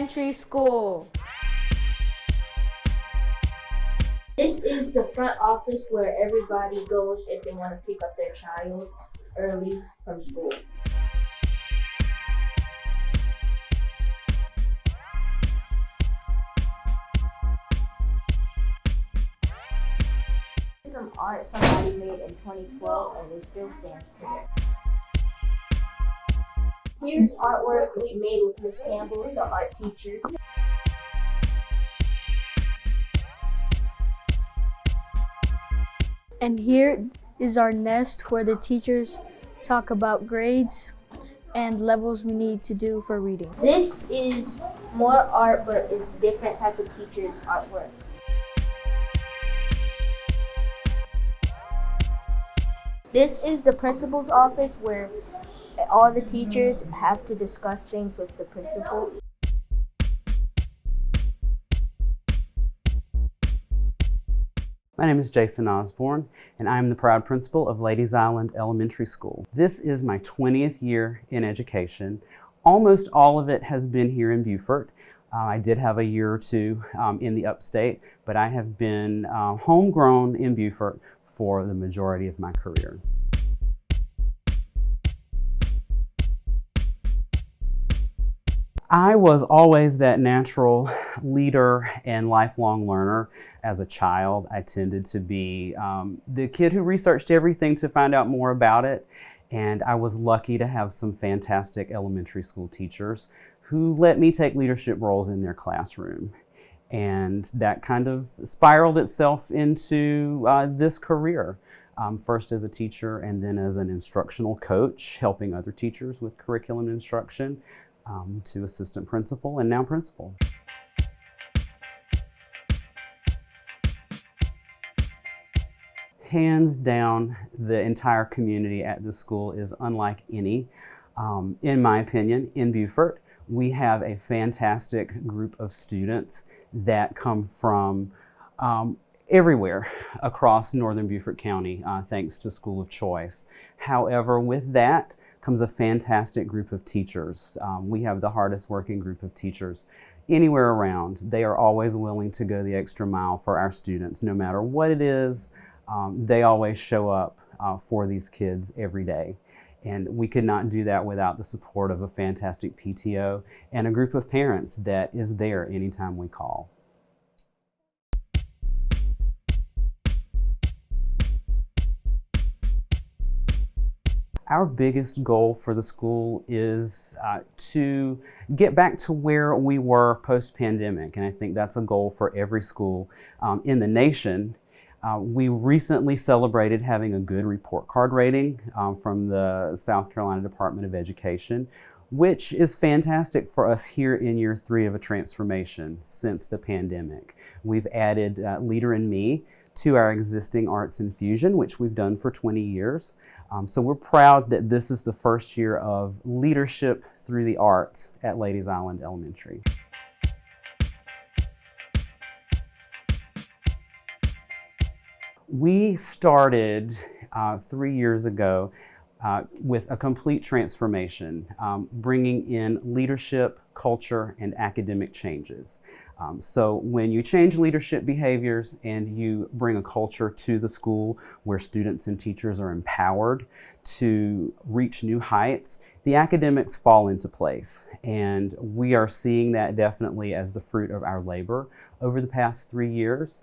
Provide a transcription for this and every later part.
Elementary School. This is the front office where everybody goes if they want to pick up their child early from school. Some art somebody made in 2012 and it still stands today. Here's artwork we made with Miss Campbell, the art teacher. And here is our nest where the teachers talk about grades and levels we need to do for reading. This is more art, but it's different type of teachers' artwork. This is the principal's office where all the teachers have to discuss things with the principal. My name is Jason Osborne, and I'm the proud principal of Ladies Island Elementary School. This is my 20th year in education. Almost all of it has been here in Beaufort. I did have a year or two in the upstate, but I have been homegrown in Beaufort for the majority of my career. I was always that natural leader and lifelong learner. As a child, I tended to be the kid who researched everything to find out more about it. And I was lucky to have some fantastic elementary school teachers who let me take leadership roles in their classroom. And that kind of spiraled itself into this career. First as a teacher and then as an instructional coach, helping other teachers with curriculum instruction, to assistant principal and now principal. Hands down, the entire community at the school is unlike any, in my opinion, in Beaufort. We have a fantastic group of students that come from everywhere across northern Beaufort County, thanks to School of Choice. However, with that comes a fantastic group of teachers. We have the hardest working group of teachers anywhere around. They are always willing to go the extra mile for our students, no matter what it is. They always show up for these kids every day. And we could not do that without the support of a fantastic PTO and a group of parents that is there anytime we call. Our biggest goal for the school is to get back to where we were post-pandemic, and I think that's a goal for every school in the nation. We recently celebrated having a good report card rating from the South Carolina Department of Education, which is fantastic for us here in year 3 of a transformation since the pandemic. We've added Leader in Me to our existing Arts Infusion, which we've done for 20 years. So we're proud that this is the first year of leadership through the arts at Ladies Island Elementary. We started 3 years ago with a complete transformation, bringing in leadership, culture, and academic changes. So when you change leadership behaviors and you bring a culture to the school where students and teachers are empowered to reach new heights, the academics fall into place. And we are seeing that definitely as the fruit of our labor over the past 3 years.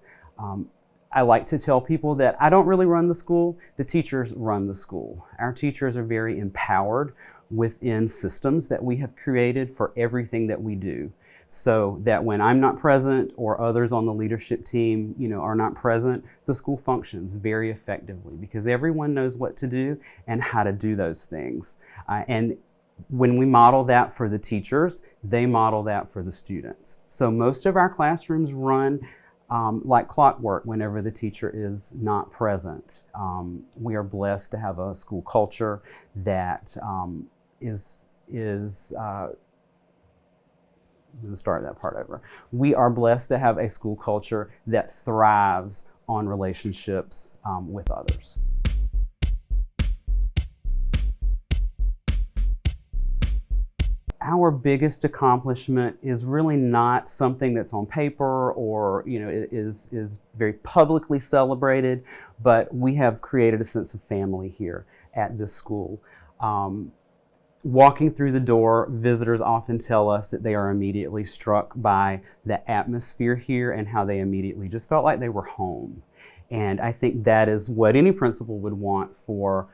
I like to tell people that I don't really run the school, the teachers run the school. Our teachers are very empowered within systems that we have created for everything that we do. So that when I'm not present or others on the leadership team, are not present, the school functions very effectively because everyone knows what to do and how to do those things. And when we model that for the teachers, they model that for the students. So most of our classrooms run like clockwork whenever the teacher is not present. We are blessed to have a school culture that is I'm going to start that part over. We are blessed to have a school culture that thrives on relationships with others. our biggest accomplishment is really not something that's on paper or is very publicly celebrated, but we have created a sense of family here at this school. Walking through the door, visitors often tell us that they are immediately struck by the atmosphere here and how they immediately just felt like they were home. And I think that is what any principal would want for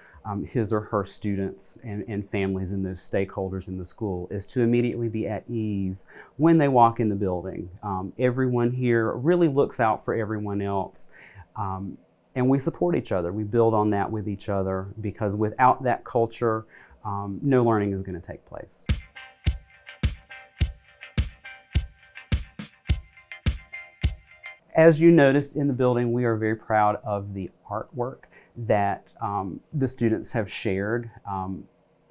his or her students and families and those stakeholders in the school, is to immediately be at ease when they walk in the building. Everyone here really looks out for everyone else. And we support each other. We build on that with each other, because without that culture, no learning is going to take place. As you noticed in the building, we are very proud of the artwork that the students have shared.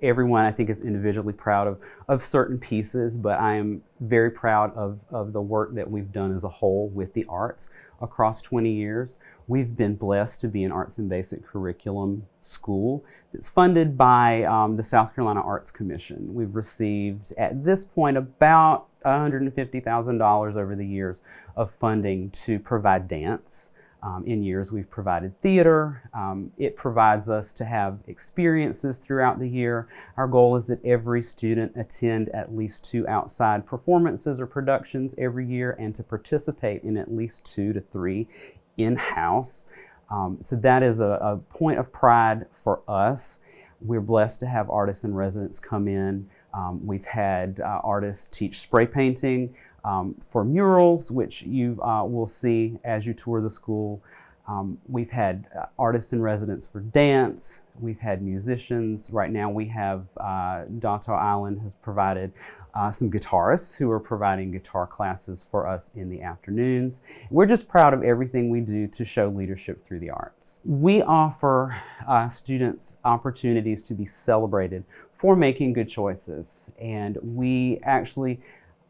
Everyone, I think, is individually proud of certain pieces, but I am very proud of the work that we've done as a whole with the arts across 20 years. We've been blessed to be an arts and basic curriculum school that's funded by the South Carolina Arts Commission. We've received, at this point, about $150,000 over the years of funding to provide dance. In years we've provided theater. It provides us to have experiences throughout the year. Our goal is that every student attend at least 2 outside performances or productions every year, and to participate in at least 2 to 3 in-house. So that is a point of pride for us. We're blessed to have artists and residents come in. We've had artists teach spray painting for murals, which you will see as you tour the school. We've had artists in residence for dance. We've had musicians. Right now we have Dato Island has provided some guitarists who are providing guitar classes for us in the afternoons. We're just proud of everything we do to show leadership through the arts. We offer students opportunities to be celebrated for making good choices, and we actually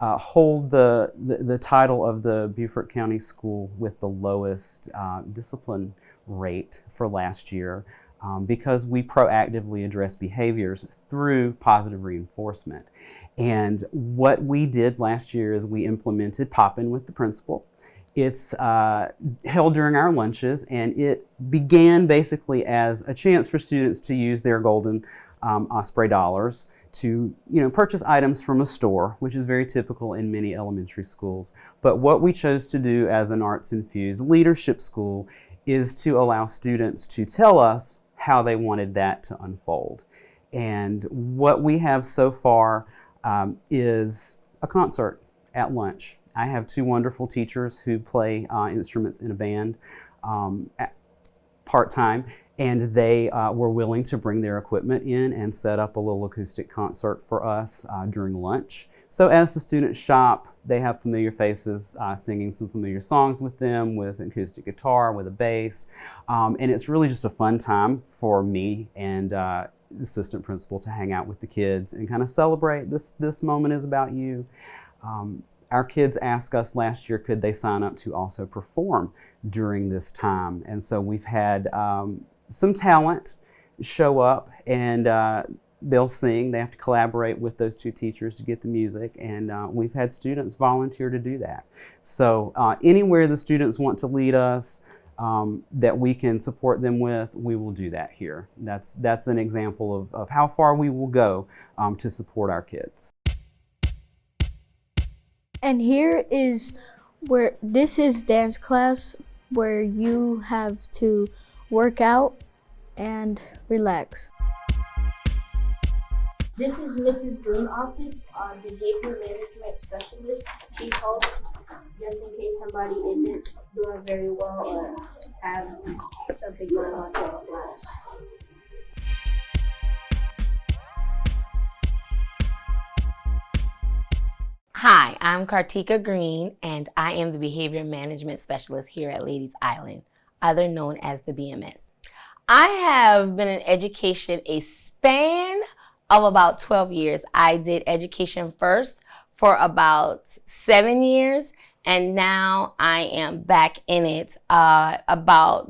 hold the title of the Beaufort County School with the lowest discipline rate for last year, because we proactively address behaviors through positive reinforcement. And what we did last year is we implemented Pop-In with the Principal. It's held during our lunches, and it began basically as a chance for students to use their golden Osprey dollars to purchase items from a store, which is very typical in many elementary schools. But what we chose to do as an arts-infused leadership school is to allow students to tell us how they wanted that to unfold. And what we have so far is a concert at lunch. I have 2 wonderful teachers who play instruments in a band part-time, and they were willing to bring their equipment in and set up a little acoustic concert for us during lunch. So as the students shop, they have familiar faces singing some familiar songs with them, with an acoustic guitar, with a bass. And it's really just a fun time for me and the assistant principal to hang out with the kids and kind of celebrate this moment is about you. Our kids asked us last year, could they sign up to also perform during this time? And so we've had some talent show up, and they'll sing. They have to collaborate with those 2 teachers to get the music, and we've had students volunteer to do that. So anywhere the students want to lead us that we can support them with, we will do that here. That's an example of how far we will go to support our kids. And here is where this is dance class, where you have to work out and relax. This is Mrs. Green's office, our behavior management specialist. She helps just in case somebody isn't doing very well or have something going on in class. Hi, I'm Kartika Green, and I am the Behavior Management Specialist here at Ladies Island, other known as the BMS. I have been in education a span of about 12 years. I did education first for about 7 years, and now I am back in it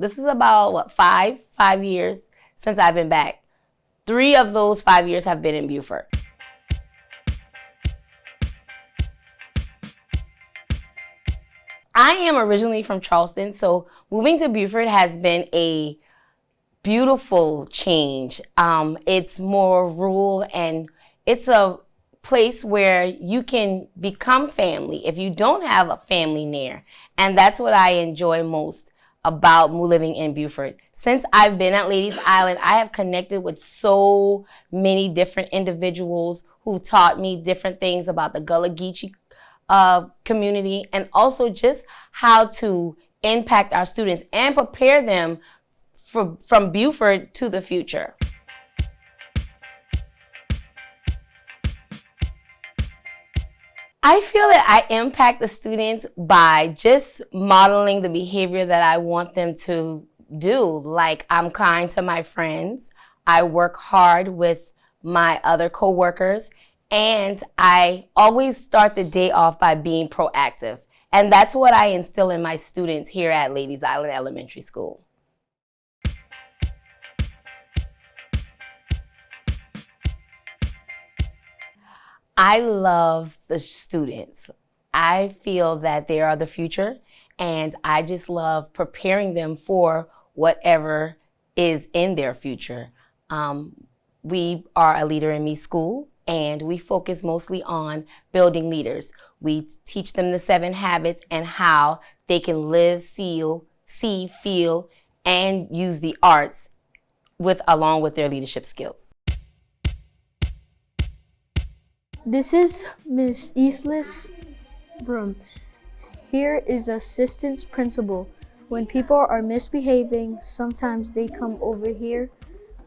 this is about five years since I've been back. 3 of those 5 years have been in Beaufort. I am originally from Charleston, so moving to Beaufort has been a beautiful change. It's more rural, and it's a place where you can become family if you don't have a family near. And that's what I enjoy most about living in Beaufort. Since I've been at Ladies Island, I have connected with so many different individuals who taught me different things about the Gullah Geechee community, and also just how to impact our students and prepare them from Beaufort to the future. I feel that I impact the students by just modeling the behavior that I want them to do. Like, I'm kind to my friends, I work hard with my other coworkers, and I always start the day off by being proactive. And that's what I instill in my students here at Ladies Island Elementary School. I love the students. I feel that they are the future, and I just love preparing them for whatever is in their future. We are a Leader in Me school, and we focus mostly on building leaders. We teach them the 7 habits and how they can live, see, feel, and use the arts along with their leadership skills. This is Miss Eastla's room. Here is the assistant principal. When people are misbehaving, sometimes they come over here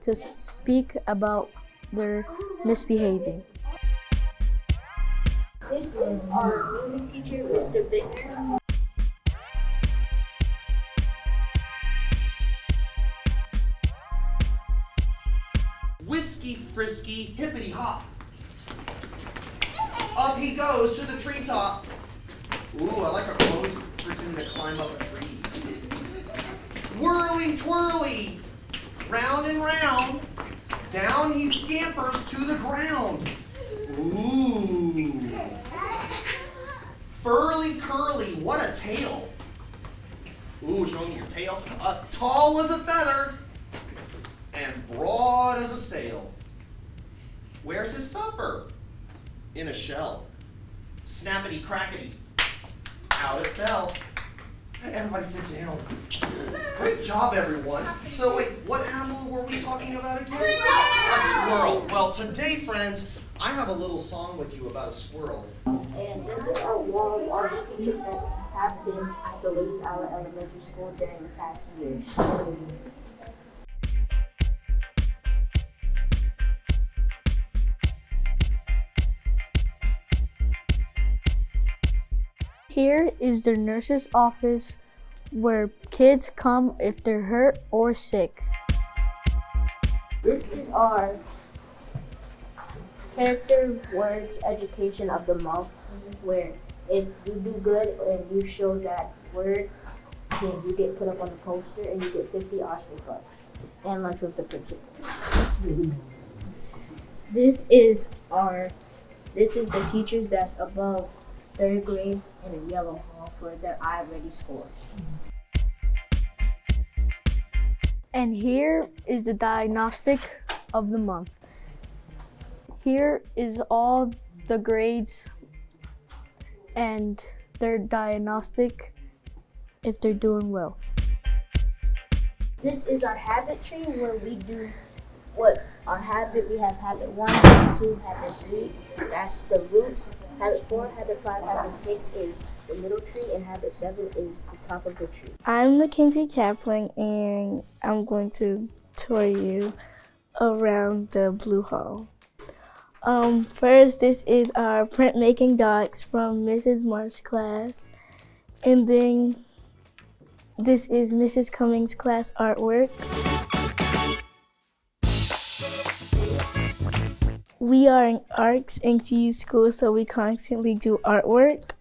to speak about their misbehaving. This is our music teacher, Mr. Bittner. Whiskey frisky hippity hop. Up he goes to the treetop. Ooh, I like our clothes pretending to climb up a tree. Whirly twirly, round and round, down he scampers to the ground. Ooh. Furly curly, what a tail. Ooh, show me your tail. Tall as a feather and broad as a sail. Where's his supper? In a shell. Snappity crackety. Out it fell. Everybody sit down. Great job, everyone. So wait, what animal were we talking about again? A squirrel. Well, today, friends, I have a little song with you about a squirrel. And this is our wall of all the teachers that have been to Ladies Island Elementary School during the past years. Here is the nurse's office where kids come if they're hurt or sick. This is our character words education of the month, where if you do good and you show that word, then you get put up on the poster and you get 50 Osprey bucks and lunch with the principal. This is the teachers that's above 3rd grade in a yellow hall for their I-ready scores. And here is the diagnostic of the month. Here is all the grades and their diagnostic if they're doing well. This is our habit tree where we do what our habit. We have habit 1, habit 2, habit 3. That's the roots. Habit 4, habit 5, habit 6 is the middle tree, and habit 7 is the top of the tree. I'm Mackenzie Kaplan, and I'm going to tour you around the Blue Hall. First, this is our printmaking docs from Mrs. Marsh's class, and then this is Mrs. Cummings' class artwork. We are an arts-infused school, so we constantly do artwork.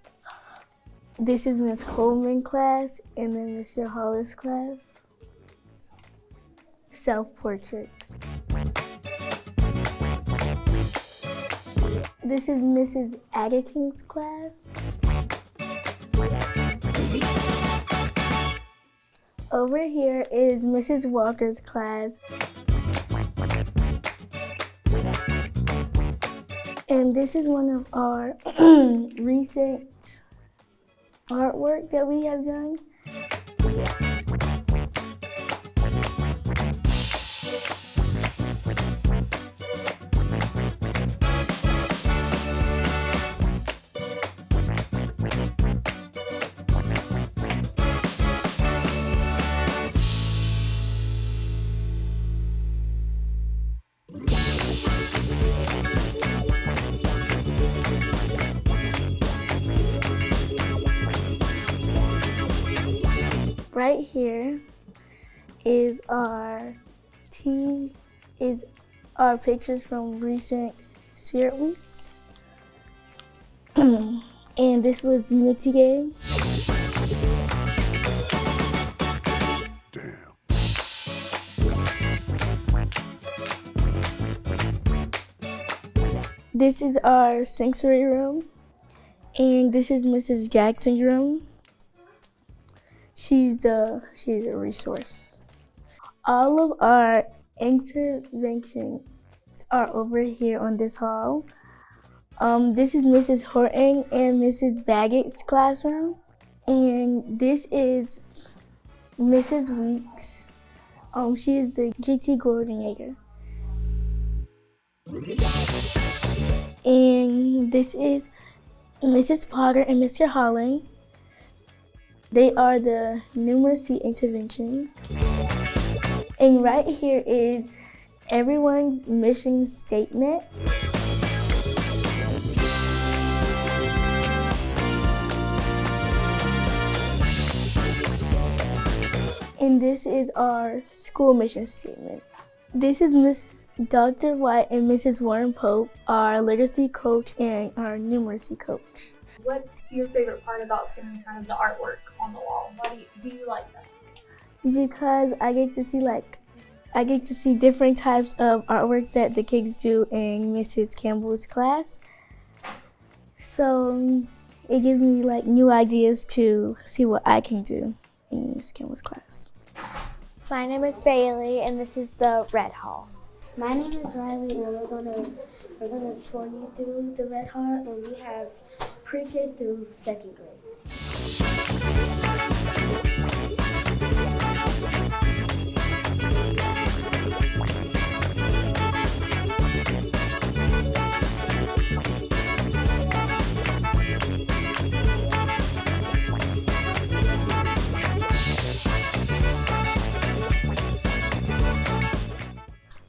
This is Miss Coleman's class, and then Mr. Hollis' class. Self-portraits. This is Mrs. Agatkin's class. Over here is Mrs. Walker's class. And this is one of our recent artwork that we have done. Right here is our pictures from recent Spirit Weeks. And this was Unity Game. This is our sensory room, and this is Mrs. Jackson's room. She's a resource. All of our interventions are over here on this hall. This is Mrs. Horton and Mrs. Baggett's classroom, and this is Mrs. Weeks. She is the GT coordinator. And this is Mrs. Potter and Mr. Holland. They are the numeracy interventions. And right here is everyone's mission statement. And this is our school mission statement. This is Miss Dr. White and Mrs. Warren Pope, our literacy coach and our numeracy coach. What's your favorite part about seeing kind of the artwork on the wall? Why do you like that? Because I get to see different types of artworks that the kids do in Mrs. Campbell's class. So it gives me new ideas to see what I can do in Mrs. Campbell's class. My name is Bailey, and this is the Red Hall. My name is Riley, and we're gonna tour you through the Red Hall, and we have pre-K through 2nd grade.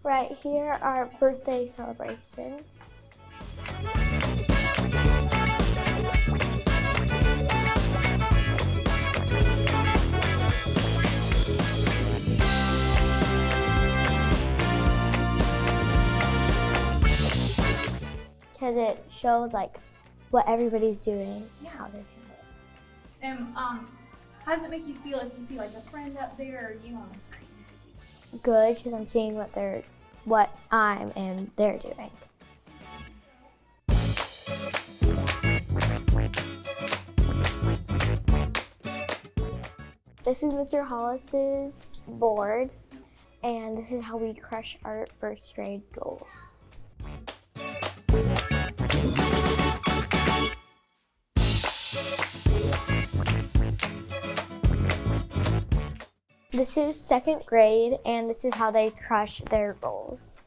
Right here are birthday celebrations. Because it shows what everybody's doing and how they're doing it. And how does it make you feel if you see a friend up there or you on the screen? Good, because I'm seeing what I'm and they're doing. This is Mr. Hollis's board, and this is how we crush our 1st grade goals. This is 2nd grade, and this is how they crush their goals.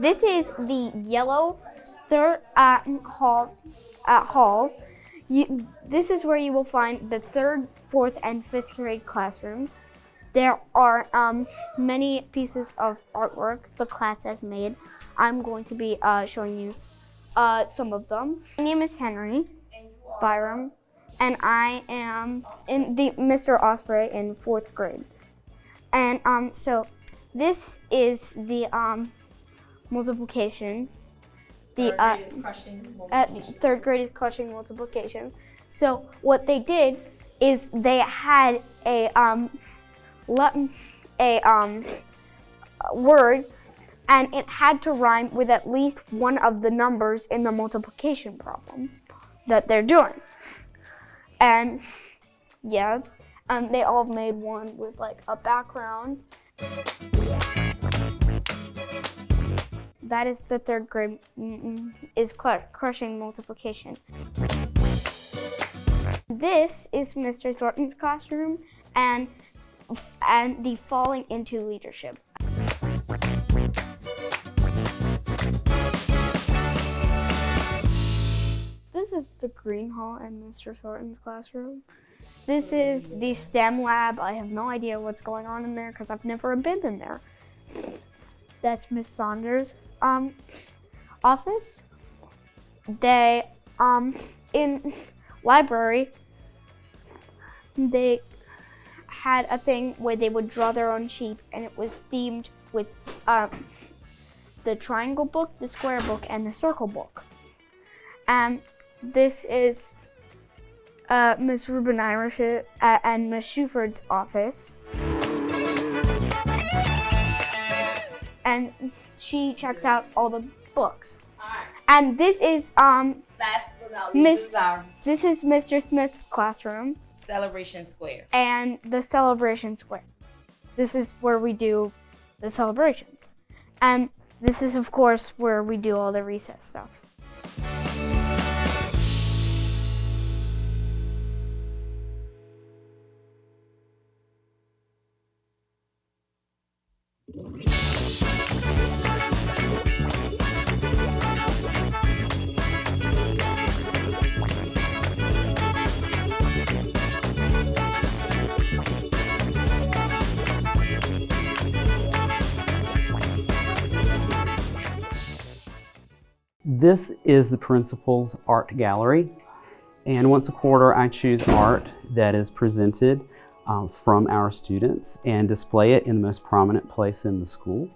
This is the yellow third hall. This is where you will find the 3rd, 4th, and 5th grade classrooms. There are many pieces of artwork the class has made. I'm going to be showing you some of them. My name is Henry Byram, and I am in the Mr. Osprey in 4th grade. And so this is the multiplication. The third grade is crushing multiplication. So what they did is they had a word, and it had to rhyme with at least one of the numbers in the multiplication problem that they're doing. And yeah, they all made one with like a background. That is the 3rd grade is crushing multiplication. This is Mr. Thornton's classroom and the falling into leadership. This is the green hall in Mr. Thornton's classroom. This is the STEM lab. I have no idea what's going on in there because I've never been in there. That's Miss Saunders' office. They in library they had a thing where they would draw their own sheep, and it was themed with the triangle book, the square book, and the circle book. And this is Miss Ruben Irish and Miss Shuford's office. And she checks out all the books. And this is this is Mr. Smith's classroom. Celebration Square. And the celebration square. This is where we do the celebrations. And this is, of course, where we do all the recess stuff. This is the principal's art gallery, and once a quarter I choose art that is presented from our students and display it in the most prominent place in the school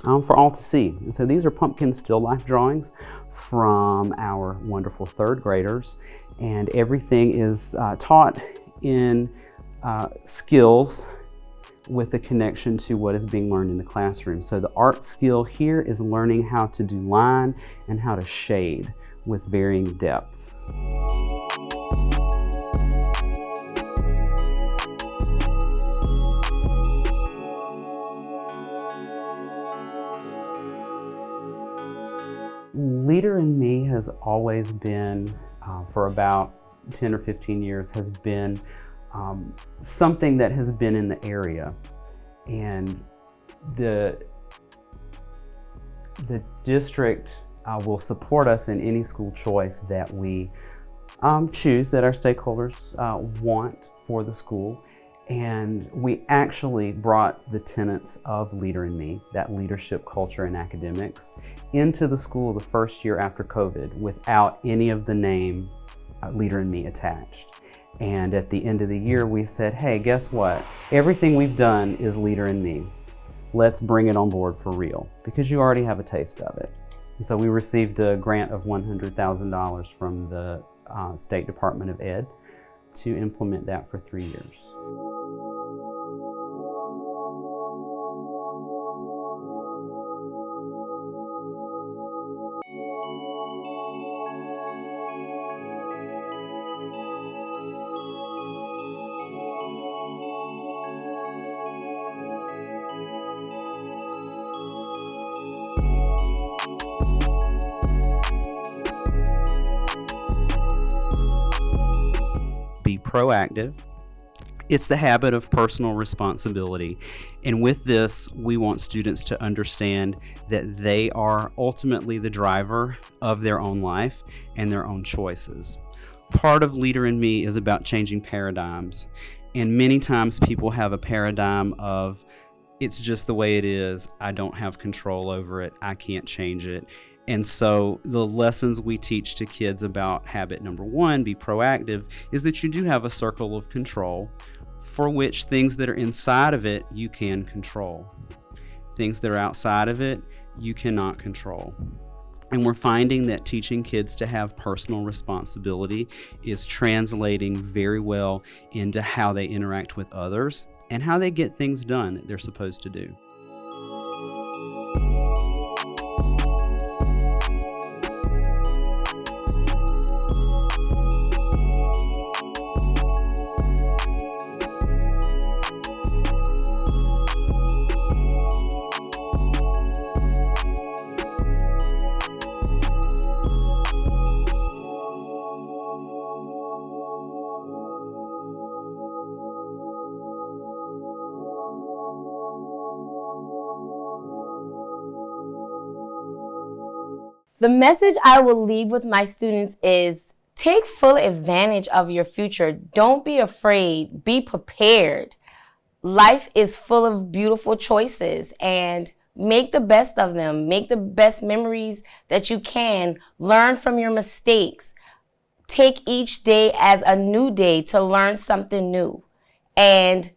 for all to see. And so these are pumpkin still life drawings from our wonderful 3rd graders, and everything is taught in skills with a connection to what is being learned in the classroom. So the art skill here is learning how to do line and how to shade with varying depth. Leader in Me has always been, for about 10 or 15 years, has been something that has been in the area, and the district will support us in any school choice that we choose, that our stakeholders want for the school. And we actually brought the tenets of Leader in Me, that leadership culture in academics, into the school the first year after COVID without any of the name Leader in Me attached. And at the end of the year, we said, hey, guess what? Everything we've done is Leader in Me. Let's bring it on board for real, because you already have a taste of it. And so we received a grant of $100,000 from the State Department of Ed to implement that for 3 years. Be proactive. It's the habit of personal responsibility. And with this, we want students to understand that they are ultimately the driver of their own life and their own choices. Part of Leader in Me is about changing paradigms. And many times people have a paradigm of, it's just the way it is, I don't have control over it, I can't change it. And so the lessons we teach to kids about habit number 1, be proactive, is that you do have a circle of control for which things that are inside of it you can control. Things that are outside of it you cannot control. And we're finding that teaching kids to have personal responsibility is translating very well into how they interact with others and how they get things done that they're supposed to do. The message I will leave with my students is take full advantage of your future. Don't be afraid. Be prepared. Life is full of beautiful choices and make the best of them. Make the best memories that you can. Learn from your mistakes. Take each day as a new day to learn something new. And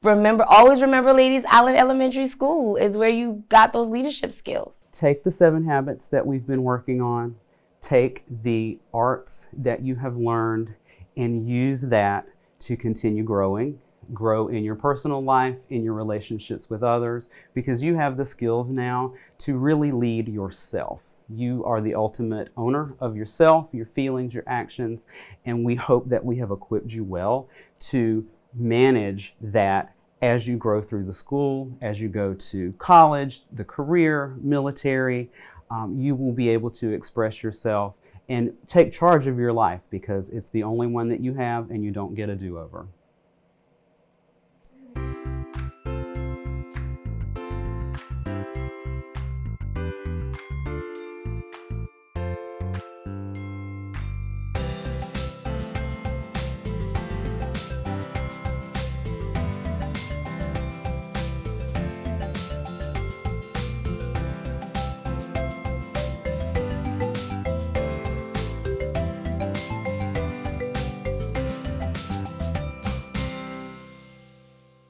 always remember Ladies Island Elementary School is where you got those leadership skills. Take the 7 habits that we've been working on, take the arts that you have learned, and use that to continue growing. Grow in your personal life, in your relationships with others, because you have the skills now to really lead yourself. You are the ultimate owner of yourself, your feelings, your actions, and we hope that we have equipped you well to manage that as you grow through the school, as you go to college, the career, military. You will be able to express yourself and take charge of your life because it's the only one that you have and you don't get a do-over.